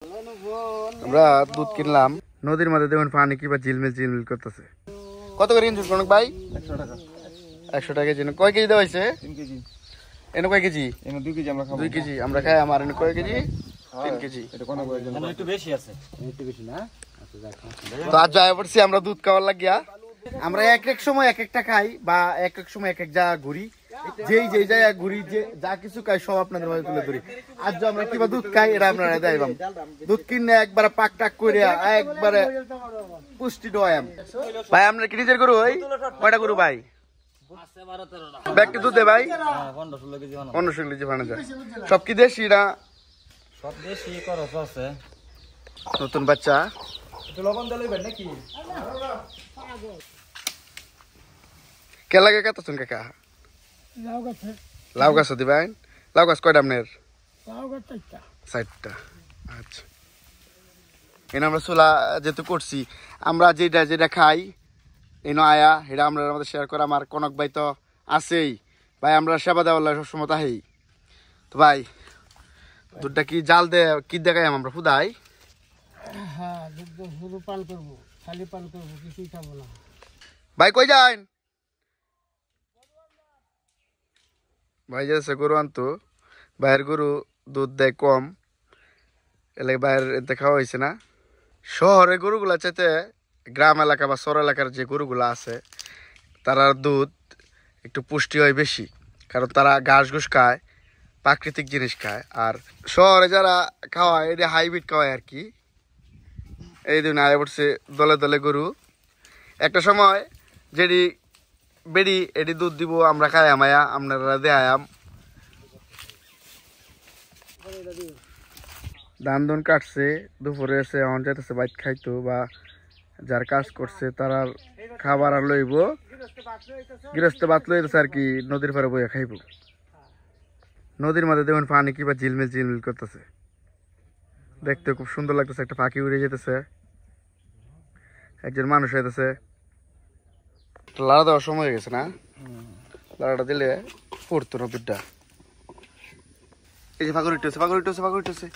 আমরা দুধ কিনলাম নদীর মধ্যে, দেখুন পানি কিবা ঝিলমিল ঝিলমিল করতেছে। কত করে কিনছিস কনক ভাই? 100 টাকা। 100 টাকা কেজি। কয় কেজি দেওয়া হয়েছে? 3 কেজি। এনে কয় কেজি? এনে 2 কেজি আমরা খাবো। 2 কেজি আমরা খাই। আমার এনে কয় কেজি? 3 কেজি। এটা কোন করে জন্য একটু বেশি আছে, একটু বেশি না। তো আজ যাই পড়ছি আমরা দুধ খাওয়ার লাগিয়া। আমরা এক এক সময় এক একটা খাই বা এক এক সময় এক এক জায়গা ঘুরি। যেই জায়গায় ঘুরি, যে যা কিছু খাই সব আপনাদের মাঝে তুলে ধরি। আজ যে আমরা কিবা দুধ খাই এটা আপনারা দেখাইবাম। দুধ কিনে একবারে পাক টাক করে একবারে পুষ্টি দয়াম। ভাই আমরা কি নিজের গরু? ওই কয়টা গরু ভাই? ব্যাগটি দুধ দে ভাই। 15-16 কেজি বানাবো। 1500 কেজি বানা যায়। সব কি দেশি না? সব দেশি খরচ আছে। নতুন বাচ্চা। একটু লবণ দিলে বের নাকি? কে লাগে কতজন কাকা? লাউ গাছ দিবেন। লাউ গাছ কয়টা আপনার? 60টা। আচ্ছা, এনে আমরা চুলা যেহেতু করছি, আমরা যেটা খাই এনে আয়া এটা আমরা আমাদের শেয়ার করা। আমার কনক ভাই তো আছেই ভাই, আমরা সেবা দেওয়ার সবসময় তাই। তো ভাই দুধটা কি জাল দে কি দেখাই আমরা ফুদাই? হ্যাঁ, শুধু পান করবো, খালি পান করবো, কিছুই খাবো না। ভাই কই যান? ভাই যাচ্ছে গরু আনতো। ভাইয়ের গরু দুধ দেয় কম, এলে ভাইয়ের এতে খাওয়া হয়েছে না। শহরে গরুগুলা চাইতে গ্রাম এলাকা বা শহর এলাকার যে গরুগুলা আছে তারা দুধ একটু পুষ্টি হয় বেশি, কারণ তারা ঘাস ঘুষ খায়, প্রাকৃতিক জিনিস খায়। আর শহরে যারা খাওয়ায় এটা হাইব্রিড খাওয়ায় আর কি। এই দিন আয় পড়ছে দলে দলে গরু। একটা সময় যেটি বেড়ি এটি দুধ দিব আমরা খাই আমায়া, আপনারা দেয়াম। ধান ধুন কাটছে, দুপুরে এসে এখন যাইতেছে বাইক খাইতো, বা যার কাজ করছে তারা খাবার আর লইব, গৃহস্থ ভাত লইতেছে আর কি, নদীর পাড়ে বইয়া খাইব। নদীর মধ্যে দেখুন পানি কিবা ঝিলমিল ঝিলমিল করতেছে, দেখতে খুব সুন্দর লাগতেছে। একটা পাখি উড়ে যেতেছে, একজন মানুষ হইতেছে। লাড়া দেওয়ার সময় হয়ে গেছে না? লাড়াটা দিলে পড়তো না দুধটা। এই যে ফাঁকুর ইটছে।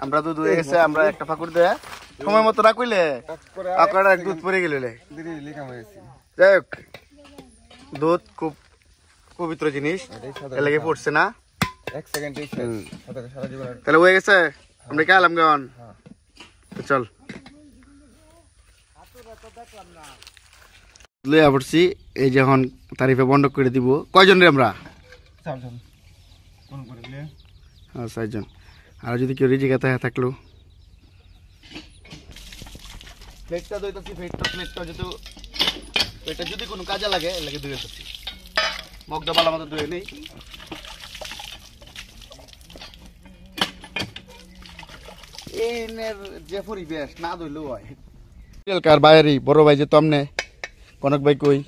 আমরা দুধ হয়ে গেছে, আমরা একটা ফাঁকুর দেয় সময় মতো না কইলে আপনারা দুধ পরে গেলে। যাই হোক, দুধ খুব পবিত্র জিনিস, এলাকে পড়ছে না। 1 সেকেন্ড সারা জীবন। তাহলে হয়ে গেছে, আমরা কে আলাম গান চল লইয়া পড়ছি। এই যখন তারিফে বন্ধ করে দিব। কয়জন রে আমরা? 4 জন। কোন করলে? হ্যাঁ 4 জন। আর যদি কেউ রিজিকে থাকলো প্লেটটা দইতাছি, প্লেটটা যদি কোনো কাজে লাগে লাগে ধুয়ে দিচ্ছি। মগদা বালা মতো ধুয়ে নেই। এইনের যে পরিবেশ না ধুইলেও হয়। কার বাইরে বড় ভাই যে তমনে কনক ভাই কই?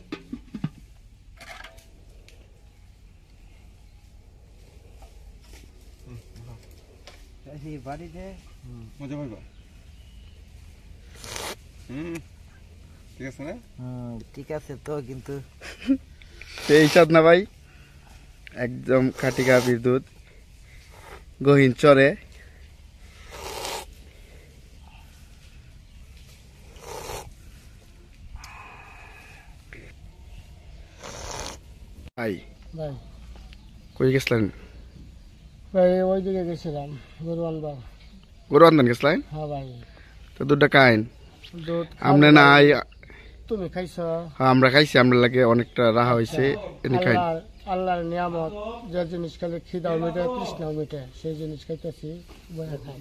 বাড়িতে মজা পাইবা। ঠিক আছে না? ঠিক আছে তো, কিন্তু সেই স্বাদ না ভাই, একদম খাঁটি গাভীর দুধ, গহীন চরে। ভাই ভাই কই গেছিলেন? ভাই ওই দিকে গেছিলাম গরু আনবা। গরু আনতেন গেছিলেন? হ্যাঁ ভাই। তো দুধটা খাইন দুধ আমনে না? তুমি খাইছ? হ্যাঁ আমরা খাইছি, আমরা লাগে অনেকটা রাহা হয়েছে। এনে খাই। আল্লাহর নিয়ামত, যে জিনিস খাইলে খিদাও মিটে, তৃষ্ণাও মিটে, সেই জিনিস খাইতেছি, বয়া খাই।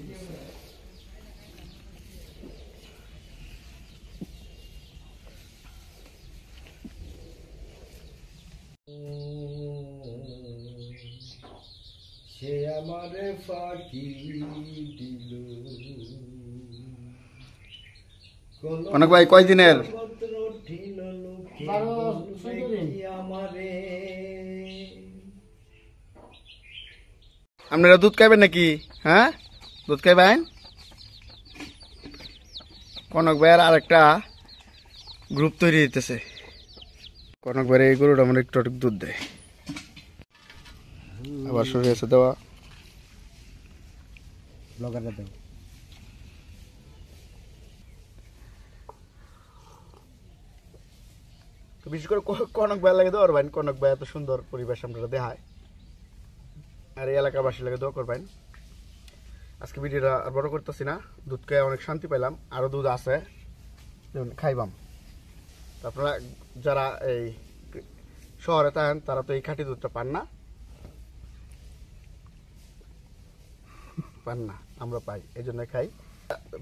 সে আমারে ফাঁকি দিল। কনক ভাই কয়দিনের? আপনারা দুধ খাইবেন নাকি? হ্যাঁ দুধ খাইবেন? কনক ভাইয়ের আর একটা গ্রুপ তৈরি হইতেছে। কনক ভাইয়ের এই গরুটা আমার একটু দুধ দেয়, আবার শুরু হয়েছে দেওয়া। ব্লগাররা দেব তো বিশেষ করে কনক ভাই লাগে দোয়া করবেন, কনক ভাই এত সুন্দর পরিবেশ আমরা দেখায়, আর এই এলাকাবাসী লাগে দোয়া করবেন। আজকে ভিডিওটা আর বড় করতেছি না, দুধ খেয়ে অনেক শান্তি পেলাম, আরো দুধ আছে খাইবাম। আপনারা যারা এই শহরে থাকেন তারা তো এই খাঁটি দুধটা পান না, আমরা পাই, এই জন্য খাই।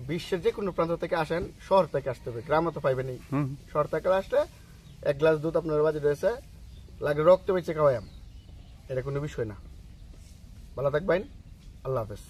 বিশ্বের যে কোনো প্রান্ত থেকে আসেন, শহর থেকে আসতে হবে, গ্রামে তো পাইবেনই। শহর থেকে আসলে 1 গ্লাস দুধ আপনার বাজে রয়েছে, লাগে রক্ত বেঁচে খাওয়াই, এটা কোনো বিষয় না। ভালো থাকবেন, আল্লাহ হাফেজ।